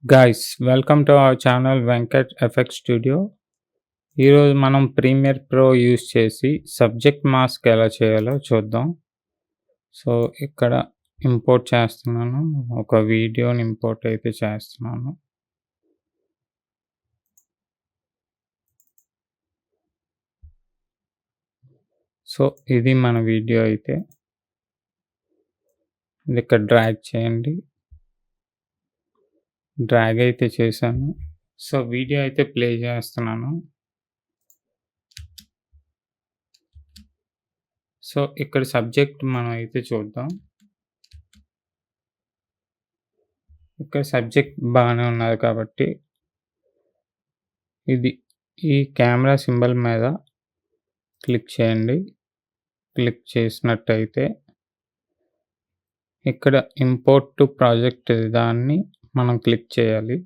Guys, welcome to our channel Venkat FX Studio. ఈరోజు మనం Premiere Pro use చేసి subject mask ఎలా చేయాలో చూద్దాం. సో, ఇక్కడ ఇంపోర్ట్ చేస్తున్నాను. ఒక వీడియోని ఇంపోర్ట్ అయితే చేస్తున్నాను. సో, ఇది మన వీడియో అయితే. ఇది ఇక్కడ డ్రాగ్ చేయండి. డ్రాగ్ అయితే చేశాను. సో, వీడియో అయితే ప్లే చేస్తున్నాను. సో, ఇక్కడ సబ్జెక్ట్ మనం అయితే చూద్దాం. ఇక్కడ సబ్జెక్ట్ బాగానే ఉన్నది కాబట్టి ఈ కెమెరా సింబల్ మీద క్లిక్ చేయండి. క్లిక్ చేసినట్టయితే ఇక్కడ ఇంపోర్ట్ టు ప్రాజెక్ట్ దాన్ని మనం క్లిక్ చేయాలి.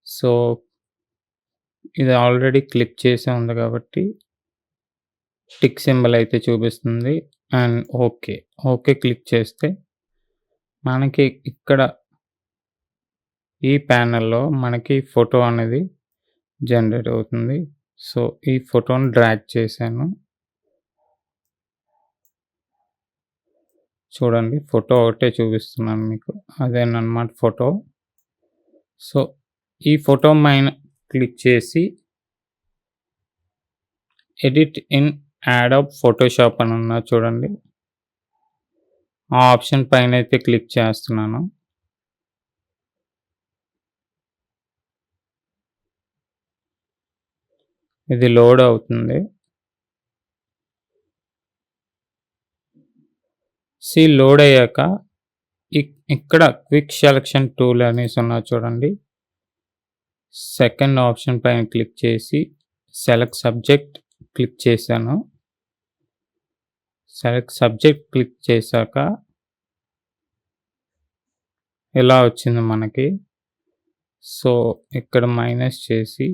సో, ఇది ఆల్రెడీ క్లిక్ చేసే ఉంది కాబట్టి టిక్ సింబల్ అయితే చూపిస్తుంది. అండ్ ఓకే క్లిక్ చేస్తే మనకి ఇక్కడ ఈ ప్యానెల్‌లో మనకి ఫోటో అనేది జనరేట్ అవుతుంది. సో, ఈ ఫోటోని డ్రాగ్ చేశాను. చూడండి, ఫోటో ఒకటే చూపిస్తున్నాను మీకు. అదేనన్నమాట ఫోటో. సో, ఈ ఫోటో పైన క్లిక్ చేసి ఎడిట్ ఇన్ యాడోబ్ ఫోటోషాప్ అని ఉన్నది చూడండి. ఆ ఆప్షన్ పైన అయితే క్లిక్ చేస్తున్నాను. ఇది లోడ్ అవుతుంది. లోడ్ అయ్యాక ఇక్కడ క్విక్ సెలక్షన్ టూల్ అనేసి ఉన్నది చూడండి. సెకండ్ ఆప్షన్ పైన క్లిక్ చేసి సెలెక్ట్ సబ్జెక్ట్ క్లిక్ చేశాను. సెలెక్ట్ సబ్జెక్ట్ క్లిక్ చేశాక ఇలా వచ్చింది మనకి. సో, ఇక్కడ మైనస్ చేసి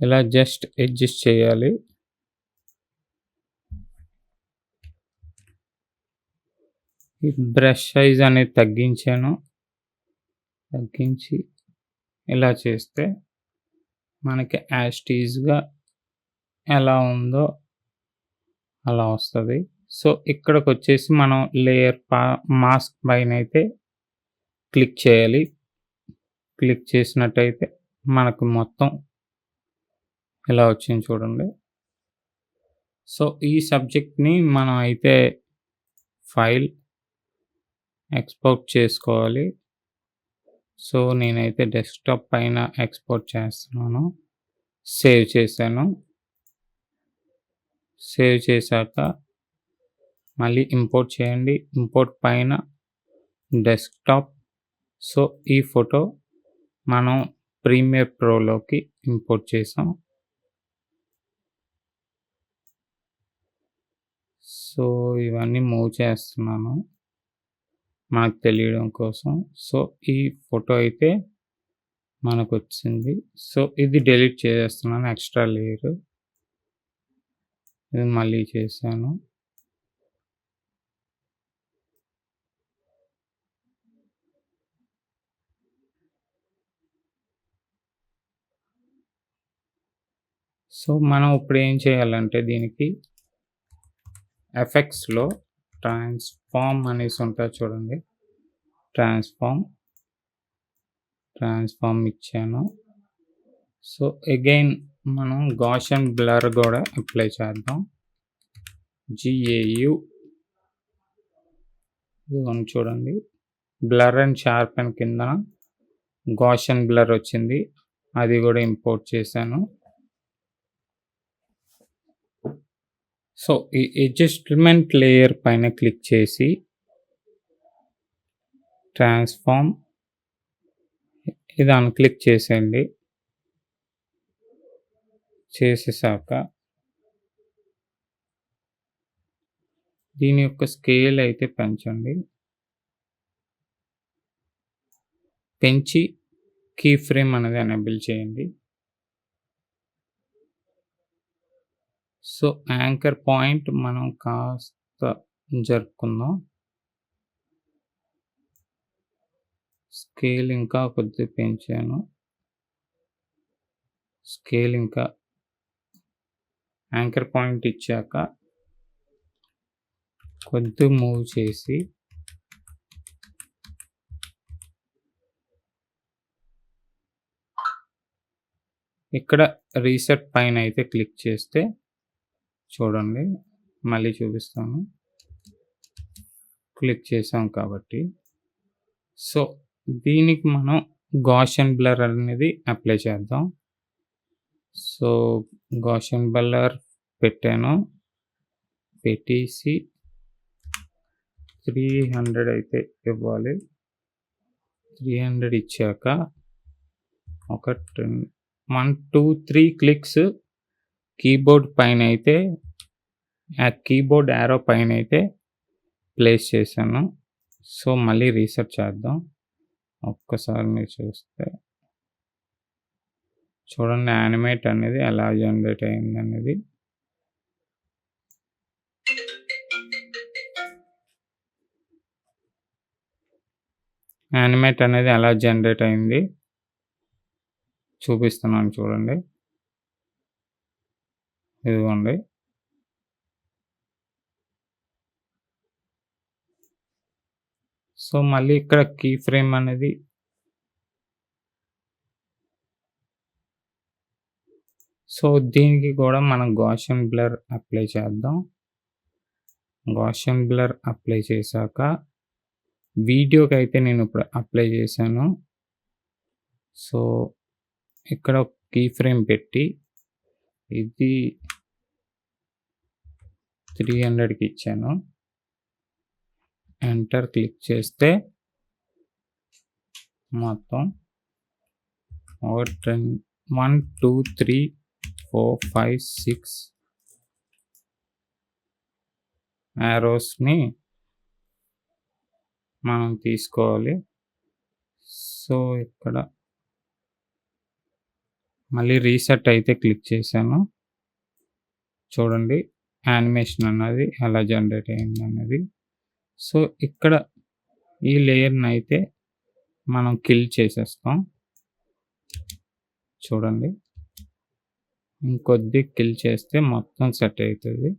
ఇలా జస్ట్ అడ్జస్ట్ చేయాలి. ఈ బ్రష్ సైజ్ అనేది తగ్గించి ఇలా చేస్తే మనకి యాజ్ టీజ్‌గా ఎలా ఉందో అలా వస్తుంది. సో, ఇక్కడికి వచ్చేసి మనం లేయర్ మాస్క్ పైన అయితే క్లిక్ చేయాలి. క్లిక్ చేసినట్టయితే మనకు మొత్తం ఇలా వచ్చింది చూడండి. సో, ఈ సబ్జెక్ట్‌ని మనం అయితే ఫైల్ ఎక్స్‌పోర్ట్ చేసుకోవాలి. సో, నేనైతే డెస్క్‌టాప్ పైన ఎక్స్‌పోర్ట్ చేస్తున్నాను. సేవ్ చేశాను. సేవ్ చేశాక మళ్ళీ ఇంపోర్ట్ చేయండి. ఇంపోర్ట్ పైన డెస్క్‌టాప్. సో, ఈ ఫోటో మనం ప్రీమియర్ ప్రోలోకి ఇంపోర్ట్ చేసాం. సో, ఇవన్నీ మూవ్ చేస్తున్నాను మనకు తెలియడం కోసం. సో, ఈ ఫోటో అయితే మనకొచ్చింది. సో, ఇది డిలీట్ చేసేస్తున్నాను ఎక్స్ట్రా లేయర్. ఇది మళ్ళీ చేశాను. సో, మనం ఇప్పుడు ఏం చేయాలంటే దీనికి ఎఫెక్ట్స్‌లో ట్రాన్స్ఫార్మ్ అనేసి ఉంటుంది చూడండి. ట్రాన్స్ఫార్మ్ ఇచ్చాను. సో, అగైన్ మనం గాషియన్ బ్లర్ కూడా అప్లై చేద్దాం. GAU ఇదిగోండి చూడండి. బ్లర్ అండ్ షార్పెన్ కింద గాషియన్ బ్లర్ వచ్చింది. అది కూడా ఇంపోర్ట్ చేశాను. సో, ఈ అడ్జస్ట్‌మెంట్ లేయర్ పైన క్లిక్ చేసి ట్రాన్స్ఫార్మ్ ఇది క్లిక్ చేసేయండి. చేసేసాక దీని యొక్క స్కేల్ అయితే పెంచండి. పెంచి కీ ఫ్రేమ్ అనేది ఎనేబుల్ చేయండి. సో, యాంకర్ పాయింట్ మనం కాస్త జరుపుకుందాం. స్కేల్ ఇంకా కొద్దిగా పెంచాను. స్కేల్ ఇంకా యాంకర్ పాయింట్ ఇచ్చాక కొద్దిగా మూవ్ చేసి ఇక్కడ రీసెట్ పైన అయితే క్లిక్ చేస్తే చూడండి, మళ్ళీ చూపిస్తాను. క్లిక్ చేసాం కాబట్టి సో దీనికి మనం గాషియన్ బ్లర్ అనేది అప్లై చేద్దాం. సో గాషియన్ బ్లర్ పెట్టాను, పెట్టేసి 300 అయితే ఇవ్వాలి. 300 ఇచ్చాక ఒక 1, 2, 3 క్లిక్స్ కీబోర్డ్ పైన అయితే కీబోర్డ్ యారో పైన అయితే ప్లేస్ చేశాను. సో మళ్ళీ రీసెట్ చేద్దాం. ఒక్కసారి మీరు చూస్తే చూడండి యానిమేట్ అనేది ఎలా జనరేట్ అయింది అనేది. యానిమేట్ అనేది ఎలా జనరేట్ అయింది చూపిస్తున్నాను చూడండి. ఇదిగోండి. సో మళ్ళీ ఇక్కడ కీ ఫ్రేమ్ అనేది సో దీనికి కూడా మనం గాషియన్ బ్లర్ అప్లై చేద్దాం. గాషియన్ బ్లర్ అప్లై చేశాక వీడియోకి అయితే నేను ఇప్పుడు అప్లై చేశాను. సో ఇక్కడ కీ ఫ్రేమ్ పెట్టి ఇది 300కి ఇచ్చాను. ఎంటర్ క్లిక్ చేస్తే మొత్తం 1, 2, 3, 4, 5, 6 యారోస్ని మనం తీసుకోవాలి. సో ఇక్కడ మళ్ళీ రీసెట్ అయితే క్లిక్ చేశాను. చూడండి యానిమేషన్ అన్నది ఎలా జనరేట్ అయింది అన్నది. సో ఇక్కడ ఈ లేయర్ని అయితే మనం కిల్ చేసేస్తాం. చూడండి ఇంకొద్ది కిల్ చేస్తే మొత్తం సెట్ అవుతుంది.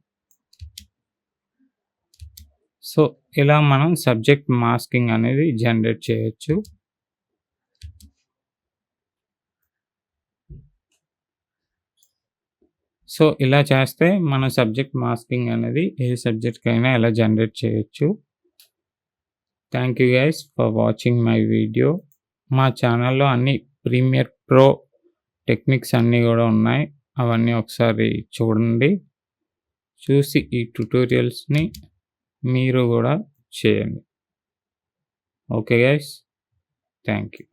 సో ఇలా మనం సబ్జెక్ట్ మాస్కింగ్ అనేది జనరేట్ చేయొచ్చు. సో ఇలా చేస్తే మన సబ్జెక్ట్ మాస్కింగ్ అనేది ఏ సబ్జెక్ట్కి అయినా ఎలా జనరేట్ చేయొచ్చు. Thank you guys for watching my video. మా ఛానల్లో అన్ని ప్రీమియర్ ప్రో టెక్నిక్స్ అన్నీ కూడా ఉన్నాయి. అవన్నీ ఒకసారి చూడండి. చూసి ఈ ట్యుటోరియల్స్ని మీరు కూడా చేయండి. Okay guys, thank you.